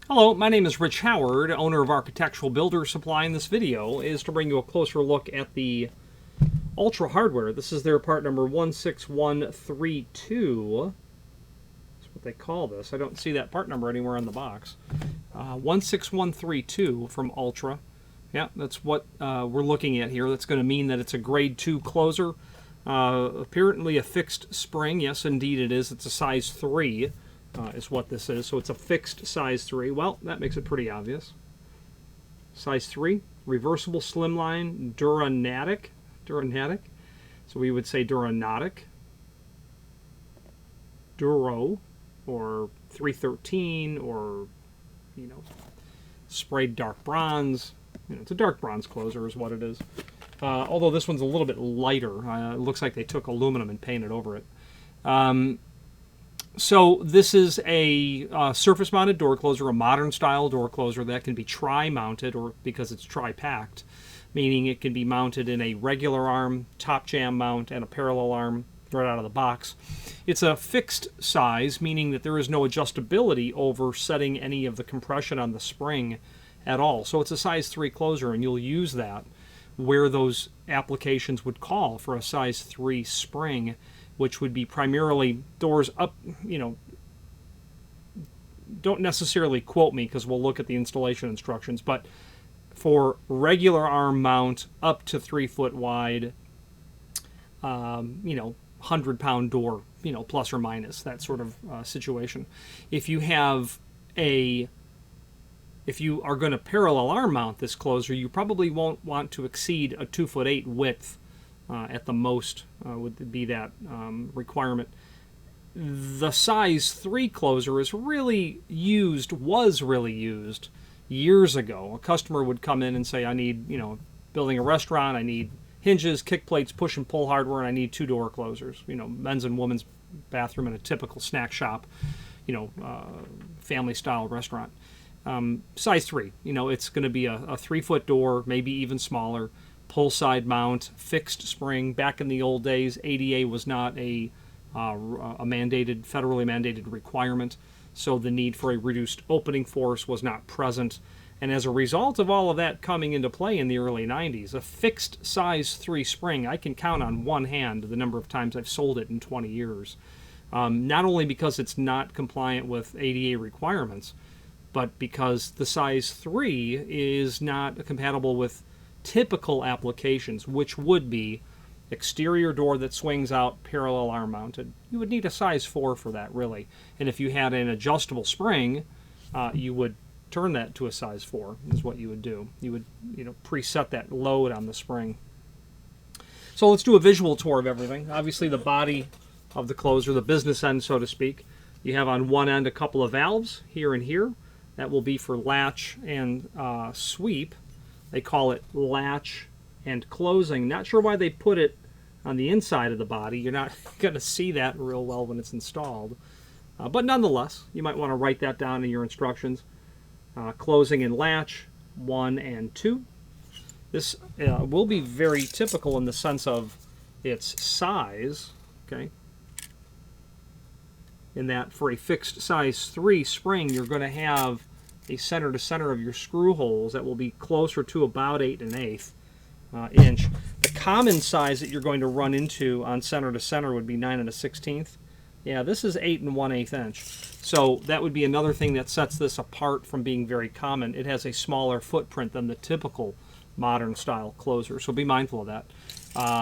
Hello, my name is Rich Howard, owner of Architectural Builder Supply, and this video is to bring you a closer look at the Ultra hardware. This is their part number 16132. That's what they call this. I don't see that part number anywhere on the box. 16132 from Ultra. Yeah, that's what we're looking at here. That's going to mean that it's a grade 2 closer. Apparently a fixed spring. Yes, indeed it is. It's a size 3. Is what this is. So it's a fixed size 3. Well, that makes it pretty obvious. Size 3, reversible slimline, Duranatic. So we would say Duranotic. Duro, or 313, or, sprayed dark bronze. It's a dark bronze closer is what it is. Although this one's a little bit lighter. It looks like they took aluminum and painted over it. So this is a surface-mounted door closer, a modern-style door closer that can be tri-mounted, or because it's tri-packed, meaning it can be mounted in a regular arm, top jam mount, and a parallel arm right out of the box. It's a fixed size, meaning that there is no adjustability over setting any of the compression on the spring at all. So it's a size 3 closer, and you'll use that where those applications would call for a size 3 spring, which would be primarily doors up, don't necessarily quote me because we'll look at the installation instructions, but for regular arm mount up to 3 foot wide, 100-pound door, plus or minus, that sort of situation. If you are going to parallel arm mount this closer, you probably won't want to exceed a 2'8" width. At the most would be that requirement. The size 3 closer was really used years ago. A customer would come in and say, I need, building a restaurant, I need hinges, kick plates, push and pull hardware, and I need 2 door closers. Men's and women's bathroom in a typical snack shop, family style restaurant. Size 3, it's going to be a 3-foot door, maybe even smaller. Pull side mount, fixed spring. Back in the old days, ADA was not a federally mandated requirement, so the need for a reduced opening force was not present. And as a result of all of that coming into play in the early 90s, a fixed size 3 spring, I can count on one hand the number of times I've sold it in 20 years. Not only because it's not compliant with ADA requirements, but because the size 3 is not compatible with typical applications, which would be exterior door that swings out, parallel arm mounted. You would need a size 4 for that, really. And if you had an adjustable spring, you would turn that to a size 4, is what you would do. You would, preset that load on the spring. So let's do a visual tour of everything. Obviously, the body of the closer, the business end, so to speak. You have on one end a couple of valves, here and here. That will be for latch and sweep. They call it latch and closing. Not sure why they put it on the inside of the body. You're not going to see that real well when it's installed. But nonetheless, you might want to write that down in your instructions. Closing and latch, 1 and 2. This will be very typical in the sense of its size. Okay. In that for a fixed size 3 spring, you're going to have a center to center of your screw holes that will be closer to about 8 1/8 inch. The common size that you're going to run into on center to center would be 9 1/16. Yeah, this is 8 1/8 inch. So that would be another thing that sets this apart from being very common. It has a smaller footprint than the typical modern style closer. So be mindful of that.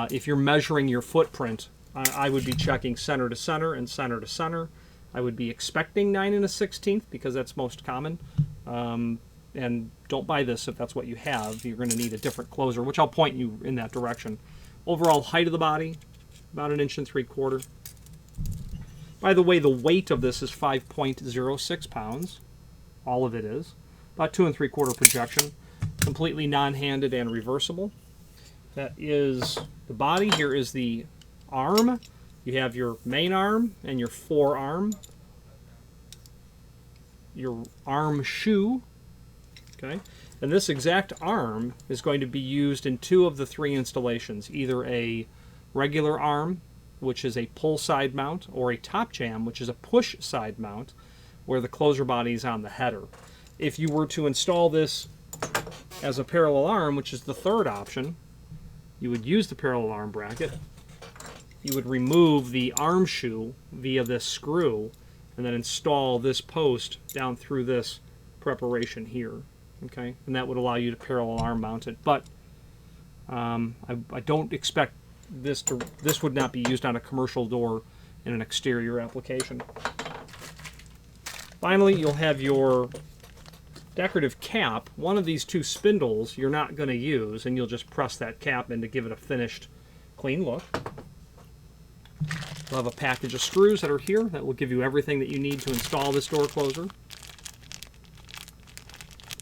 If you're measuring your footprint, I would be checking center to center and center to center. I would be expecting 9 1/16 because that's most common. And don't buy this if that's what you have. You're going to need a different closer, which I'll point you in that direction. Overall height of the body, about 1 3/4 inches. By the way, the weight of this is 5.06 pounds. All of it is. About 2 3/4 projection. Completely non-handed and reversible. That is the body. Here is the arm. You have your main arm and your forearm. Your arm shoe, okay? And this exact arm is going to be used in 2 of the 3 installations, either a regular arm, which is a pull side mount, or a top jam, which is a push side mount, where the closer body is on the header. If you were to install this as a parallel arm, which is the third option, you would use the parallel arm bracket. You would remove the arm shoe via this screw and then install this post down through this preparation here. Okay, and that would allow you to parallel arm mount it. But I don't expect this would not be used on a commercial door in an exterior application. Finally, you'll have your decorative cap. One of these two spindles you're not going to use, and you'll just press that cap in to give it a finished, clean look. You'll have a package of screws that are here that will give you everything that you need to install this door closer.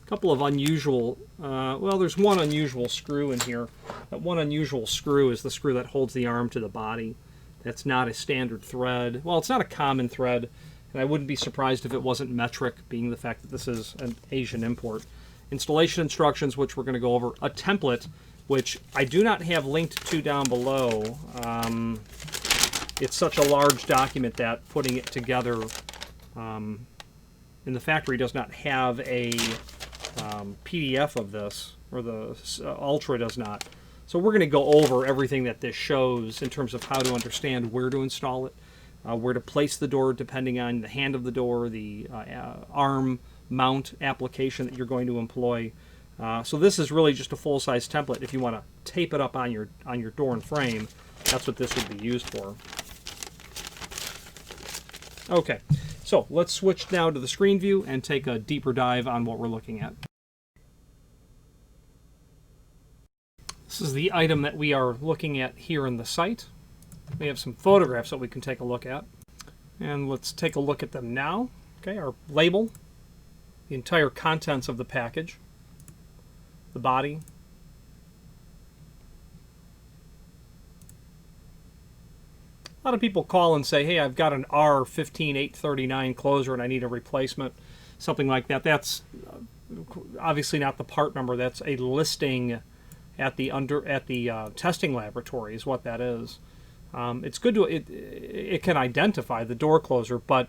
A couple of unusual, well, there's one unusual screw in here. That one unusual screw is the screw that holds the arm to the body. That's not a standard thread. Well, it's not a common thread, and I wouldn't be surprised if it wasn't metric, being the fact that this is an Asian import. Installation instructions, which we're going to go over. A template, which I do not have linked to down below. It's such a large document that putting it together in the factory does not have a PDF of this, or the Ultra does not. So we're going to go over everything that this shows in terms of how to understand where to install it, where to place the door depending on the hand of the door, the arm mount application that you're going to employ. So this is really just a full-size template. If you want to tape it up on your door and frame, that's what this would be used for. Okay, so let's switch now to the screen view and take a deeper dive on what we're looking at. This is the item that we are looking at here in the site. We have some photographs that we can take a look at. And let's take a look at them now. Okay, our label, the entire contents of the package, the body, a lot of people call and say, hey, I've got an R15839 closer and I need a replacement, something like that. That's obviously not the part number. That's a listing at the testing laboratory is what that is. It's good to it can identify the door closer, but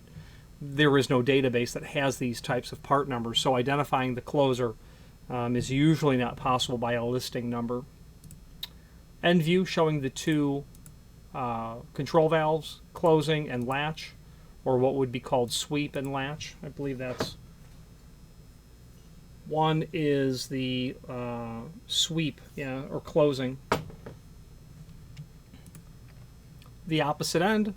there is no database that has these types of part numbers. So identifying the closer is usually not possible by a listing number. End view showing the two control valves, closing and latch, or what would be called sweep and latch. I believe that's one is the sweep, yeah, or closing. The opposite end,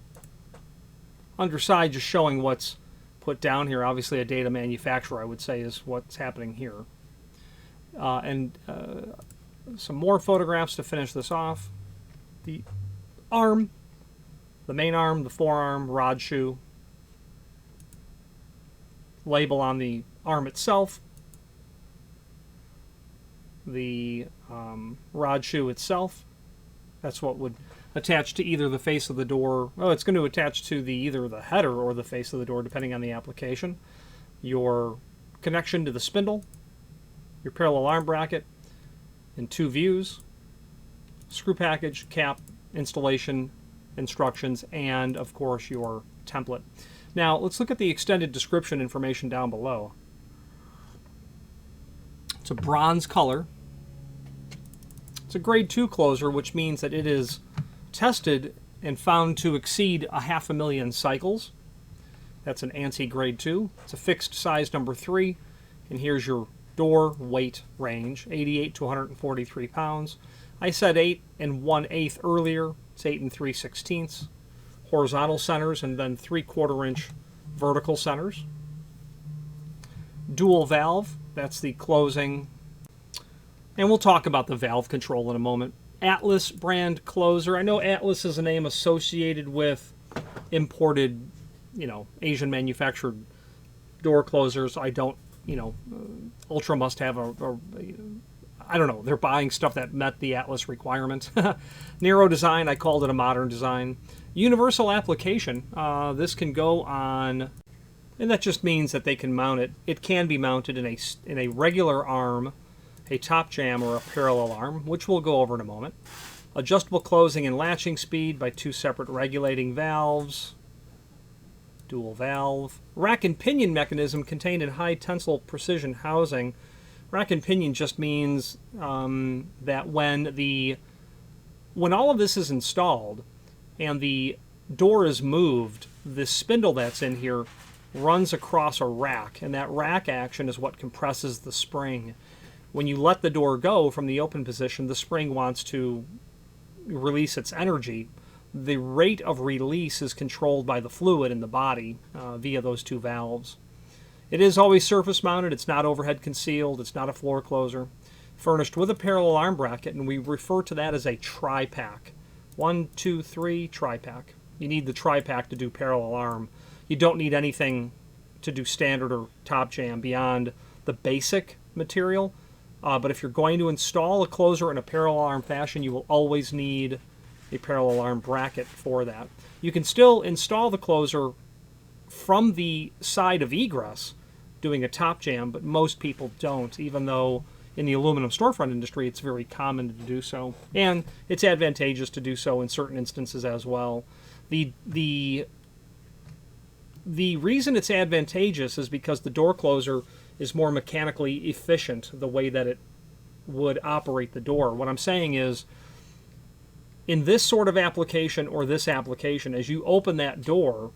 underside, just showing what's put down here. Obviously a data manufacturer, I would say, is what's happening here. And some more photographs to finish this off. The arm, the main arm, the forearm, rod shoe, label on the arm itself, the rod shoe itself. That's what would attach to either the face of the door. Oh, it's going to attach to either the header or the face of the door, depending on the application. Your connection to the spindle, your parallel arm bracket in two views, screw package, cap, installation instructions, and of course your template. Now let's look at the extended description information down below. It's a bronze color. It's a grade 2 closer, which means that it is tested and found to exceed 500,000 cycles. That's an ANSI grade 2. It's a fixed size number 3, and here's your door weight range, 88 to 143 pounds. I said 8 1/8 earlier. It's 8 3/16. Horizontal centers and then 3/4 inch vertical centers. Dual valve, that's the closing. And we'll talk about the valve control in a moment. Atlas brand closer. I know Atlas is a name associated with imported, Asian manufactured door closers. I don't, Ultra must have I don't know, they're buying stuff that met the Atlas requirement. Narrow design, I called it a modern design. Universal application, this can go on, and that just means that they can mount it. It can be mounted in a regular arm, a top jam, or a parallel arm, which we'll go over in a moment. Adjustable closing and latching speed by two separate regulating valves. dual valve. Rack and pinion mechanism contained in high tensile precision housing. Rack and pinion just means that when all of this is installed and the door is moved, the spindle that's in here runs across a rack, and that rack action is what compresses the spring. When you let the door go from the open position, the spring wants to release its energy. The rate of release is controlled by the fluid in the body via those two valves. It is always surface mounted. It's not overhead concealed. It's not a floor closer. Furnished with a parallel arm bracket, and we refer to that as a tri-pack. 1, 2, 3, tri-pack. You need the tri-pack to do parallel arm. You don't need anything to do standard or top jam beyond the basic material. But if you're going to install a closer in a parallel arm fashion, you will always need a parallel arm bracket for that. You can still install the closer from the side of egress doing a top jam, but most people don't, even though in the aluminum storefront industry it's very common to do so. And it's advantageous to do so in certain instances as well. The reason it's advantageous is because the door closer is more mechanically efficient the way that it would operate the door. What I'm saying is, in this sort of application or this application, as you open that door,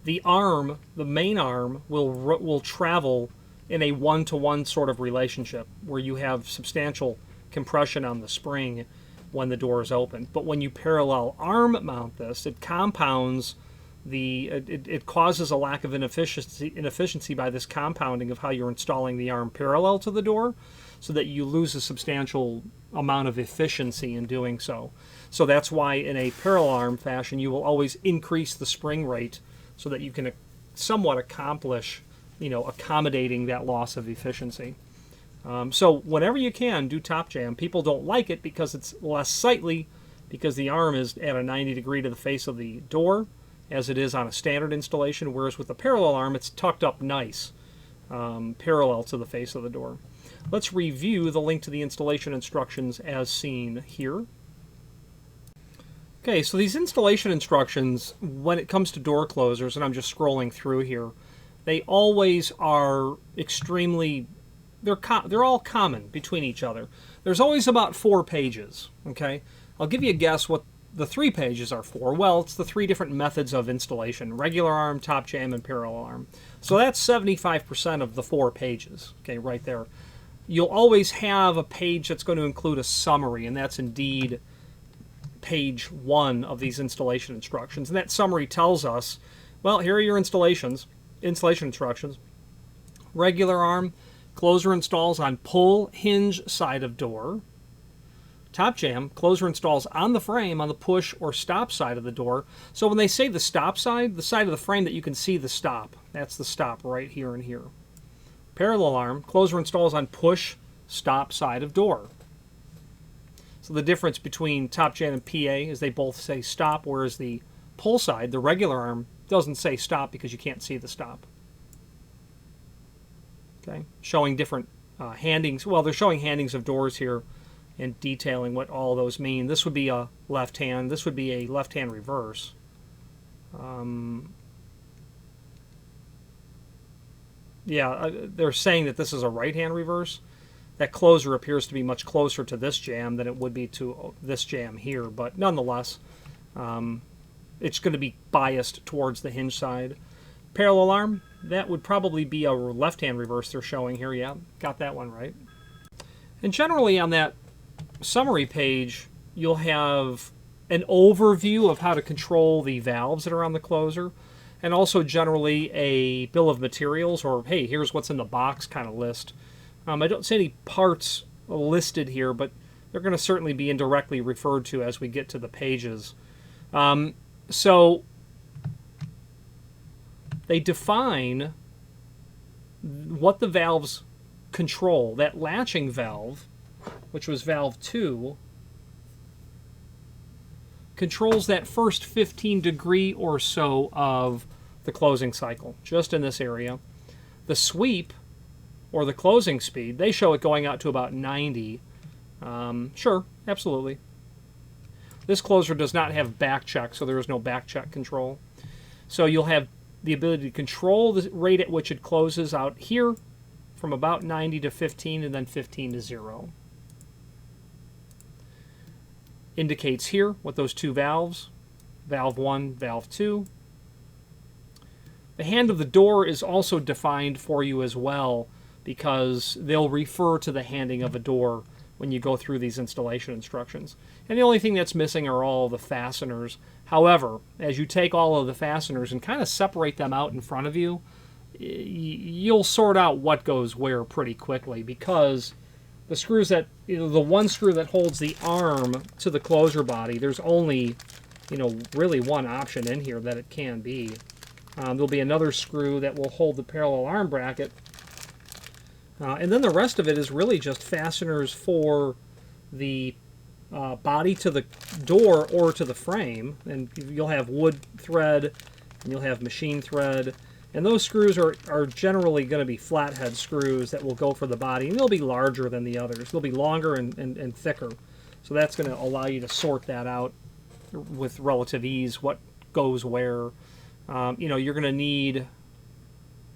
the arm, the main arm, will travel in a one-to-one sort of relationship where you have substantial compression on the spring when the door is open. But when you parallel arm mount this, it compounds it causes a lack of inefficiency by this compounding of how you're installing the arm parallel to the door, so that you lose a substantial amount of efficiency in doing so. So that's why in a parallel arm fashion you will always increase the spring rate so that you can somewhat accomplish, accommodating that loss of efficiency. So whenever you can, do top jam. People don't like it because it's less sightly, because the arm is at a 90 degree to the face of the door, as it is on a standard installation, whereas with a parallel arm, it's tucked up nice, parallel to the face of the door. Let's review the link to the installation instructions as seen here. Okay, so these installation instructions, when it comes to door closers, and I'm just scrolling through here, they always are extremely, they're all common between each other. There's always about 4 pages, okay? I'll give you a guess what the 3 pages are for. Well, it's the 3 different methods of installation: regular arm, top jam, and parallel arm. So that's 75% of the 4 pages, okay, right there. You'll always have a page that's going to include a summary, and that's indeed page 1 of these installation instructions. And that summary tells us, well, here are your installation instructions. Regular arm, closer installs on pull hinge side of door. Top jam, closer installs on the frame on the push or stop side of the door. So when they say the stop side, the side of the frame that you can see the stop, that's the stop right here and here. Parallel arm, closer installs on push stop side of door. So the difference between top jam and PA is they both say stop, whereas the pull side, the regular arm, doesn't say stop because you can't see the stop. Okay, showing different handings. Well, they're showing handings of doors here and detailing what all those mean. This would be a left hand. This would be a left hand reverse. They're saying that this is a right hand reverse. That closer appears to be much closer to this jam than it would be to this jam here, but nonetheless, it's going to be biased towards the hinge side. Parallel arm, that would probably be a left hand reverse they're showing here. Yeah, got that one right. And generally on that summary page, you'll have an overview of how to control the valves that are on the closer, and also generally a bill of materials, or hey, here's what's in the box kind of list. I don't see any parts listed here, but they're going to certainly be indirectly referred to as we get to the pages. So they define what the valves control. That latching valve, which was valve 2, controls that first 15 degree or so of the closing cycle, just in this area. The sweep, or the closing speed, they show it going out to about 90. Sure, absolutely. This closer does not have back check, so there is no back check control. So you'll have the ability to control the rate at which it closes out here from about 90 to 15 and then 15 to 0. Indicates here what those two valves, valve 1, valve 2. The hand of the door is also defined for you as well, because they'll refer to the handing of a door when you go through these installation instructions. And the only thing that's missing are all the fasteners. However, as you take all of the fasteners and kind of separate them out in front of you, you'll sort out what goes where pretty quickly, because the screws that, the one screw that holds the arm to the closure body, there's only, really one option in here that it can be. There'll be another screw that will hold the parallel arm bracket. And then the rest of it is really just fasteners for the body to the door or to the frame. And you'll have wood thread, and you'll have machine thread. And those screws are generally going to be flathead screws that will go for the body. And they'll be larger than the others. They'll be longer and thicker. So that's going to allow you to sort that out with relative ease, what goes where. You're going to need,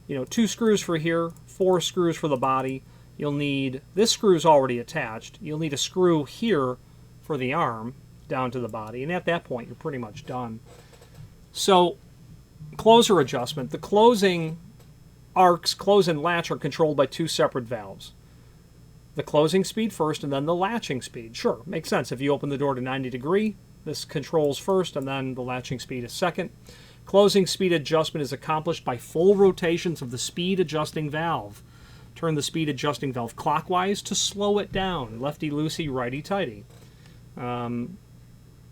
2 screws for here, 4 screws for the body. You'll need, this screw is already attached. You'll need a screw here for the arm down to the body. And at that point, you're pretty much done. So, closer adjustment. The closing arcs, close and latch, are controlled by 2 separate valves. The closing speed first and then the latching speed. Sure, makes sense. If you open the door to 90 degree, this controls first and then the latching speed is second. Closing speed adjustment is accomplished by full rotations of the speed adjusting valve. Turn the speed adjusting valve clockwise to slow it down. Lefty-loosey, righty-tighty.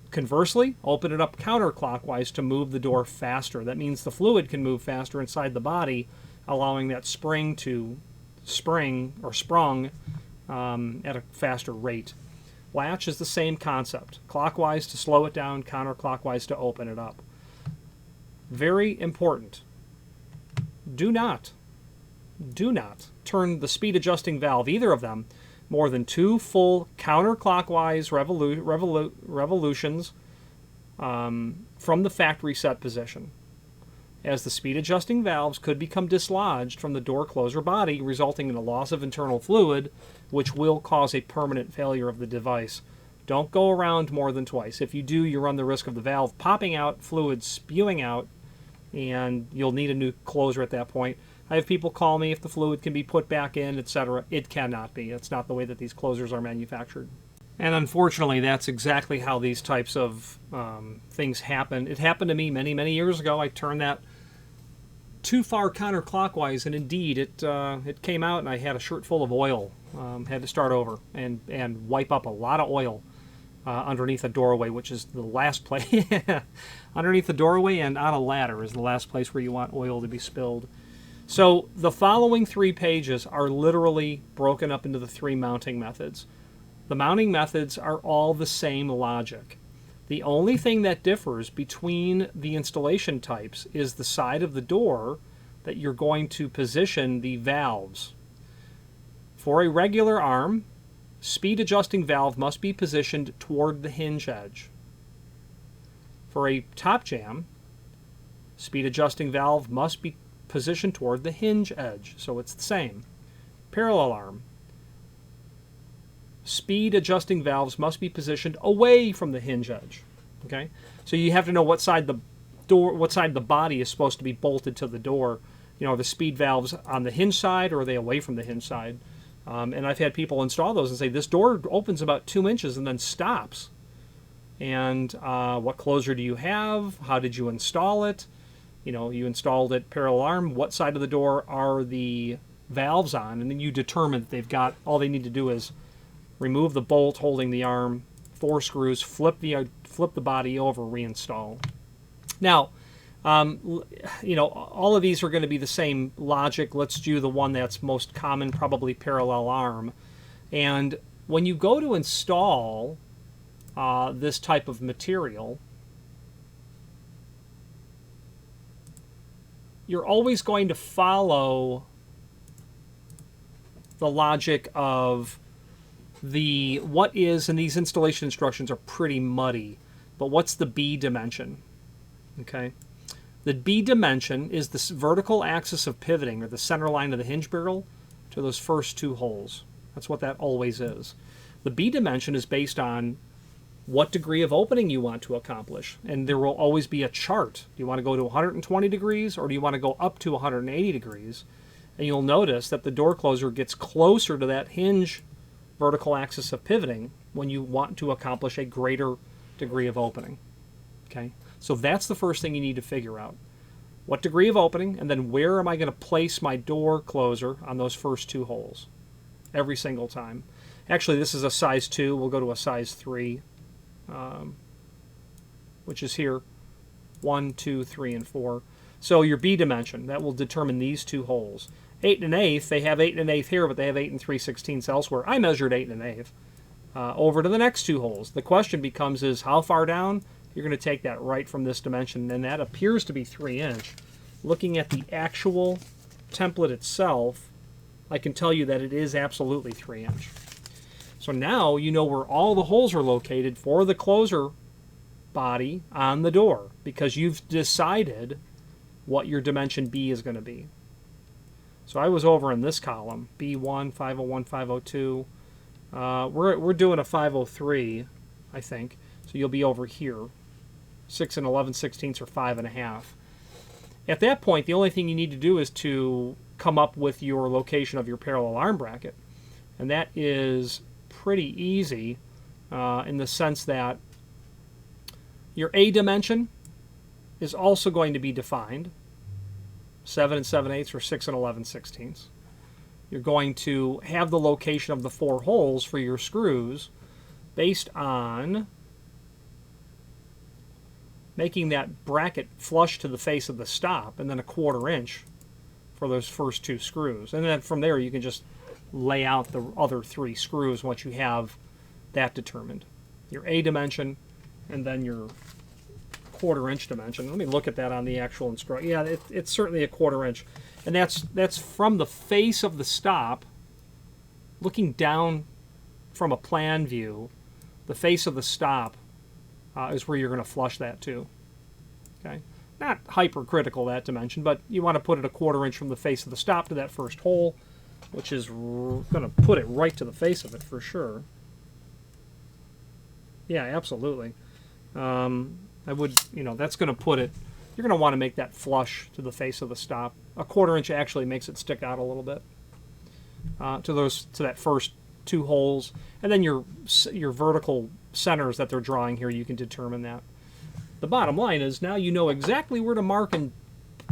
Conversely, open it up counterclockwise to move the door faster. That means the fluid can move faster inside the body, allowing that spring to sprung at a faster rate. Latch is the same concept. Clockwise to slow it down, counterclockwise to open it up. Very important. Do not turn the speed adjusting valve, either of them, more than 2 full counterclockwise revolutions from the factory set position, as the speed adjusting valves could become dislodged from the door closer body, resulting in a loss of internal fluid, which will cause a permanent failure of the device. Don't go around more than twice. If you do, you run the risk of the valve popping out, fluid spewing out, and you'll need a new closer at that point. I have people call me if the fluid can be put back in, etc. It cannot be. It's not the way that these closers are manufactured. And unfortunately, that's exactly how these types of things happen. It happened to me many, many years ago. I turned that too far counterclockwise, and indeed, it came out, and I had a shirt full of oil. Had to start over and wipe up a lot of oil underneath a doorway, which is the last place. Underneath the doorway and on a ladder is the last place where you want oil to be spilled. So the following 3 pages are literally broken up into the 3 mounting methods. The mounting methods are all the same logic. The only thing that differs between the installation types is the side of the door that you're going to position the valves. For a regular arm, speed adjusting valve must be positioned toward the hinge edge. For a top jam, speed adjusting valve must be positioned toward the hinge edge, so it's the same. Parallel arm, speed adjusting valves must be positioned away from the hinge edge. Okay, so you have to know what side the body is supposed to be bolted to the door. Are the speed valves on the hinge side, or are they away from the hinge side? And I've had people install those and say, this door opens about 2 inches and then stops. And what closer do you have? How did you install it? You installed it parallel arm. What side of the door are the valves on? And then you determine that they've got, all they need to do is remove the bolt holding the arm, 4 screws, flip the body over, reinstall. Now, all of these are going to be the same logic. Let's do the one that's most common, probably parallel arm. And when you go to install this type of material, you're always going to follow the logic of the what is, and these installation instructions are pretty muddy, but what's the B dimension? Okay. The B dimension is the vertical axis of pivoting, or the center line of the hinge barrel, to those first 2 holes. That's what that always is. The B dimension is based on what degree of opening you want to accomplish. And there will always be a chart. Do you want to go to 120 degrees or do you want to go up to 180 degrees? And you'll notice that the door closer gets closer to that hinge vertical axis of pivoting when you want to accomplish a greater degree of opening. Okay? So that's the first thing you need to figure out. What degree of opening, and then where am I going to place my door closer on those first 2 holes every single time. Actually, this is a size 2. We'll go to a size 3. Which is here, 1, 2, 3, and 4. So your B dimension, that will determine these 2 holes. 8 1/8, they have 8 1/8 here, but they have 8 3/16 elsewhere. I measured 8 1/8. Over to the next 2 holes. The question becomes is how far down? You're going to take that right from this dimension, and that appears to be 3 inch. Looking at the actual template itself, I can tell you that it is absolutely 3 inch. So now you know where all the holes are located for the closer body on the door, because you've decided what your dimension B is going to be. So I was over in this column, B1, 501, 502. We're doing a 503, I think. So you'll be over here, 6 and 11/16 or 5.5. At that point, the only thing you need to do is to come up with your location of your parallel arm bracket, and that is pretty easy in the sense that your A dimension is also going to be defined, 7 and 7/8 or 6 and 11/16. You're going to have the location of the 4 holes for your screws based on making that bracket flush to the face of the stop, and then a 1/4 inch for those first 2 screws. And then from there you can just lay out the other 3 screws once you have that determined. Your A dimension and then your 1/4 inch dimension. Let me look at that on the actual instruction. Yeah, it's certainly a 1/4 inch. And that's from the face of the stop, looking down from a plan view. The face of the stop is where you're going to flush that to. Okay, not hypercritical, that dimension, but you want to put it a 1/4 inch from the face of the stop to that first hole, which is going to put it right to the face of it for sure. Yeah, absolutely. I would, that's going to put it, you're going to want to make that flush to the face of the stop. A 1/4 inch actually makes it stick out a little bit to that first 2 holes. And then your vertical centers that they're drawing here, you can determine that. The bottom line is now you know exactly where to mark and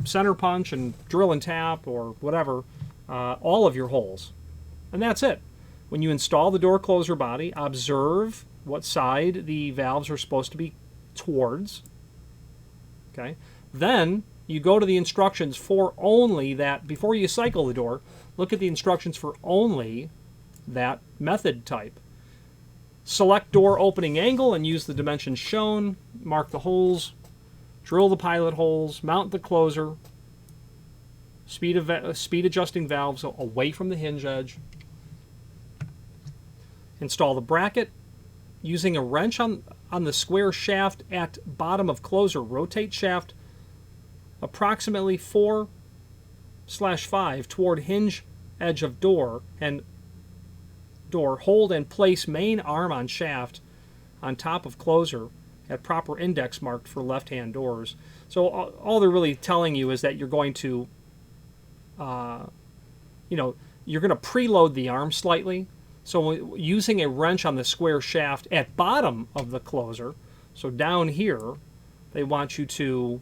center punch and drill and tap or whatever all of your holes. And that's it. When you install the door closer body, observe what side the valves are supposed to be towards. Okay. Then you go to the instructions for only that, before you cycle the door, look at the instructions for only that method type. Select door opening angle and use the dimensions shown. Mark the holes. Drill the pilot holes. Mount the closer. Speed adjusting valves away from the hinge edge. Install the bracket. Using a wrench on the square shaft at bottom of closer, rotate shaft approximately 4/5 toward hinge edge of door, and hold and place main arm on shaft on top of closer at proper index marked for left-hand doors. So all they're really telling you is that you're going to you're going to preload the arm slightly. So using a wrench on the square shaft at bottom of the closer, so down here, they want you to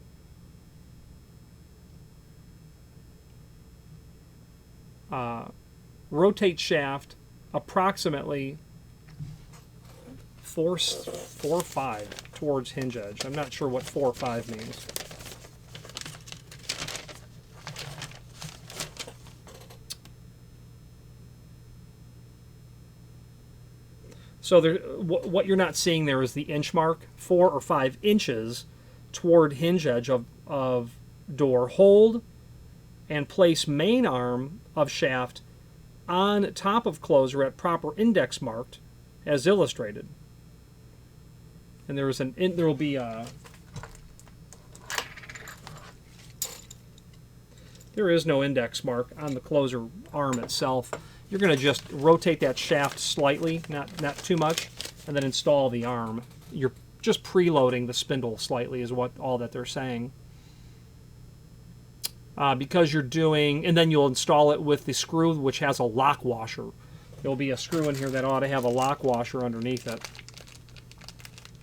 rotate shaft approximately 4/5 towards hinge edge. I'm not sure what 4/5 means. So what you're not seeing there is the inch mark, 4 or 5 inches toward hinge edge of door. Hold and place main arm of shaft on top of closer at proper index marked as illustrated. And there will be There is no index mark on the closer arm itself. You're going to just rotate that shaft slightly, not too much, and then install the arm. You're just preloading the spindle slightly is what all that they're saying. Because you're doing, and then you'll install it with the screw which has a lock washer. There'll be a screw in here that ought to have a lock washer underneath it.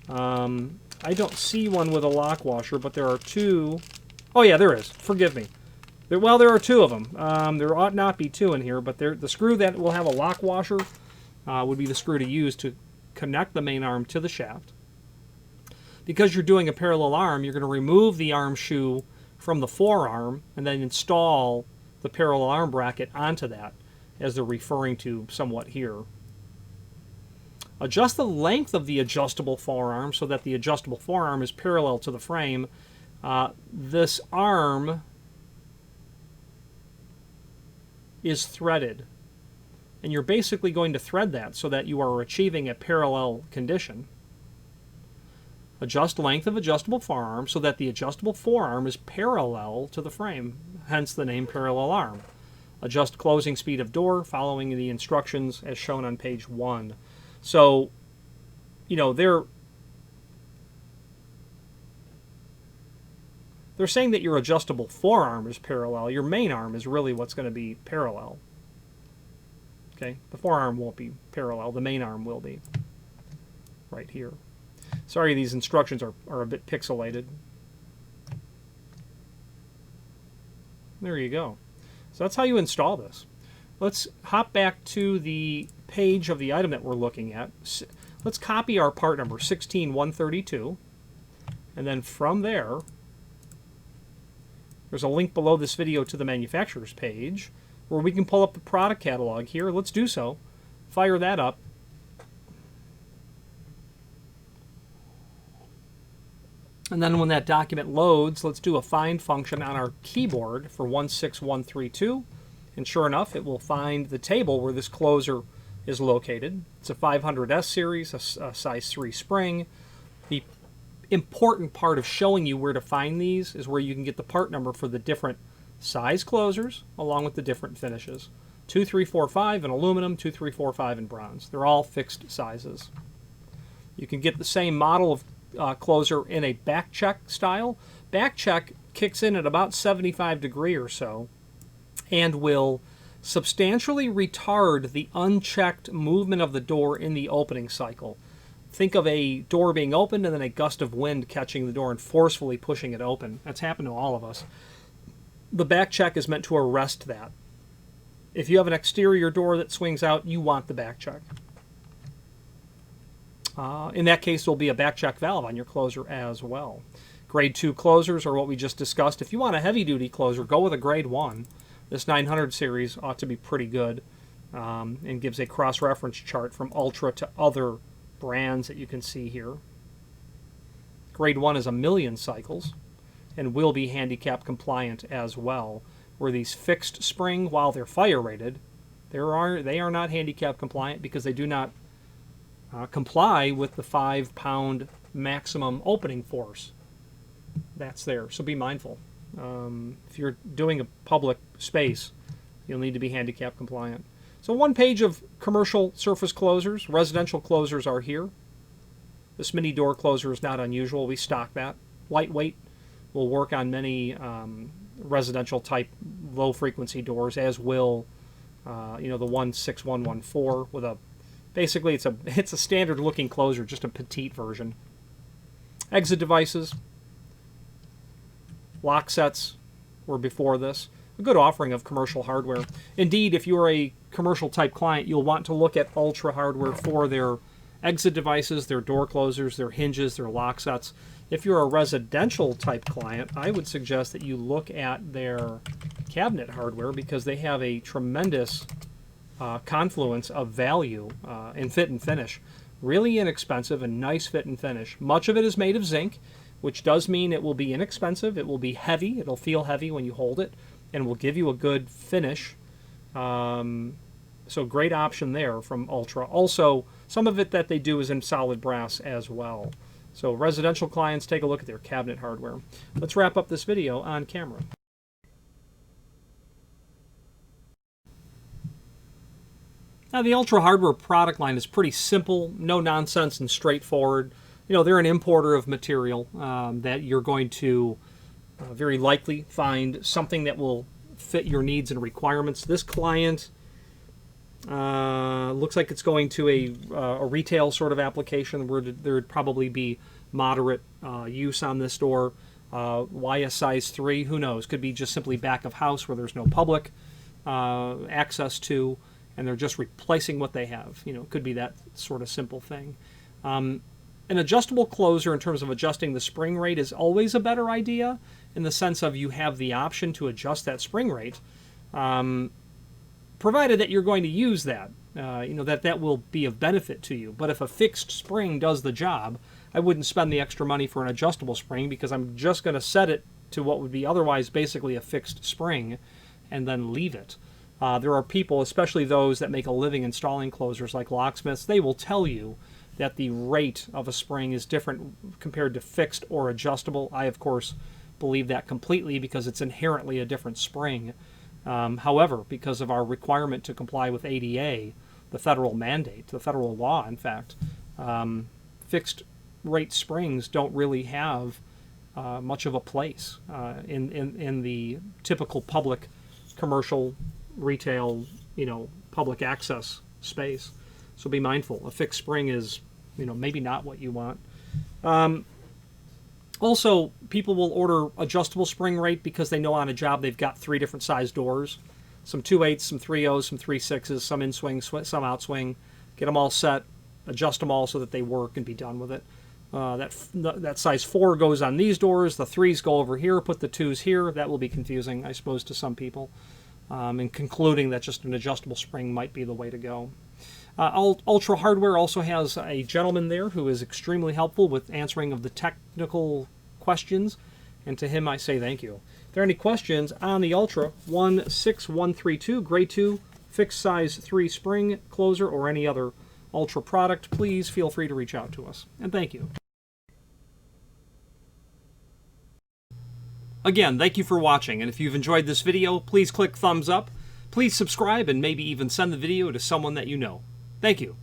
I don't see one with a lock washer, but there are two. Oh yeah, there is. Forgive me. Well, there are two of them. There ought not be two in here, but the screw that will have a lock washer would be the screw to use to connect the main arm to the shaft. Because you're doing a parallel arm, you're going to remove the arm shoe from the forearm and then install the parallel arm bracket onto that, as they're referring to somewhat here. Adjust the length of the adjustable forearm so that the adjustable forearm is parallel to the frame. This arm is threaded, and you're basically going to thread that so that you are achieving a parallel condition. Adjust length of adjustable forearm so that the adjustable forearm is parallel to the frame, hence the name parallel arm. Adjust closing speed of door following the instructions as shown on page 1. So, you know, they're saying that your adjustable forearm is parallel. Your main arm is really what's going to be parallel. Okay, the forearm won't be parallel. The main arm will be right here. Sorry, these instructions are a bit pixelated. There you go. So that's how you install this. Let's hop back to the page of the item that we're looking at. Let's copy our part number 16132, and then from there, there's a link below this video to the manufacturer's page where we can pull up the product catalog here. Let's do so. Fire that up. And then when that document loads, let's do a find function on our keyboard for 16132. And sure enough, it will find the table where this closer is located. It's a 500S series, a size 3 spring. The important part of showing you where to find these is where you can get the part number for the different size closers along with the different finishes. 2345 in aluminum, 2345 in bronze. They're all fixed sizes. You can get the same model of closer in a back check style. Back check kicks in at about 75 degrees or so and will substantially retard the unchecked movement of the door in the opening cycle. Think of a door being opened and then a gust of wind catching the door and forcefully pushing it open. That's happened to all of us. The back check is meant to arrest that. If you have an exterior door that swings out, you want the back check. In that case, there will be a back check valve on your closer as well. Grade 2 closers are what we just discussed. If you want a heavy-duty closer, go with a Grade 1. This 900 series ought to be pretty good and gives a cross-reference chart from Ultra to other brands that you can see here. Grade 1 is 1,000,000 cycles and will be handicap compliant as well, where these fixed spring, while they're fire rated, they are not handicap compliant because they do not comply with the 5-pound maximum opening force that's there. So be mindful. If you're doing a public space, you'll need to be handicap compliant. So one page of commercial surface closers. Residential closers are here. This mini door closer is not unusual. We stock that. Lightweight will work on many residential type low frequency doors, as will the 16114 with a basically it's a standard looking closer, just a petite version. Exit devices, lock sets were before this. A good offering of commercial hardware. Indeed, if you're a commercial type client, you'll want to look at Ultra hardware for their exit devices, their door closers, their hinges, their lock sets. If you're a residential type client, I would suggest that you look at their cabinet hardware because they have a tremendous confluence of value in fit and finish. Really inexpensive and nice fit and finish. Much of it is made of zinc, which does mean it will be inexpensive. It will be heavy. It'll feel heavy when you hold it and will give you a good finish. So great option there from Ultra. Also, some of it that they do is in solid brass as well. So residential clients, take a look at their cabinet hardware. Let's wrap up this video on camera. Now, the Ultra Hardware product line is pretty simple, no nonsense, and straightforward. You know, they're an importer of material that you're going to very likely find something that will fit your needs and requirements. This client looks like it's going to a retail sort of application where there would probably be moderate use on this door. Why a size 3? Who knows? Could be just simply back of house where there's no public access to, and they're just replacing what they have. You know, it could be that sort of simple thing. An adjustable closer in terms of adjusting the spring rate is always a better idea, in the sense of you have the option to adjust that spring rate, provided that you're going to use that, you know, that will be of benefit to you. But if a fixed spring does the job, I wouldn't spend the extra money for an adjustable spring, because I'm just going to set it to what would be otherwise basically a fixed spring and then leave it. There are people, especially those that make a living installing closers like locksmiths, they will tell you that the rate of a spring is different compared to fixed or adjustable. I, of course, believe that completely because it's inherently a different spring. However, because of our requirement to comply with ADA, the federal mandate, the federal law, in fact, fixed rate springs don't really have much of a place in the typical public, commercial, retail, you know, public access space. So be mindful. A fixed spring is, you know, maybe not what you want. Also, people will order adjustable spring rate because they know on a job they've got 3 different size doors. Some 2/8s, some 3/0s, some 3/6s, some in-swing, some out-swing. Get them all set, adjust them all so that they work and be done with it. That size 4 goes on these doors, the 3s go over here, put the 2s here. That will be confusing, I suppose, to some people. And concluding that just an adjustable spring might be the way to go. Ultra Hardware also has a gentleman there who is extremely helpful with answering of the technical questions, and to him I say thank you. If there are any questions on the Ultra 16132 Grade 2 fixed size 3 spring closer or any other Ultra product, please feel free to reach out to us. And thank you. Again, thank you for watching, and if you've enjoyed this video, please click thumbs up. Please subscribe and maybe even send the video to someone that you know. Thank you.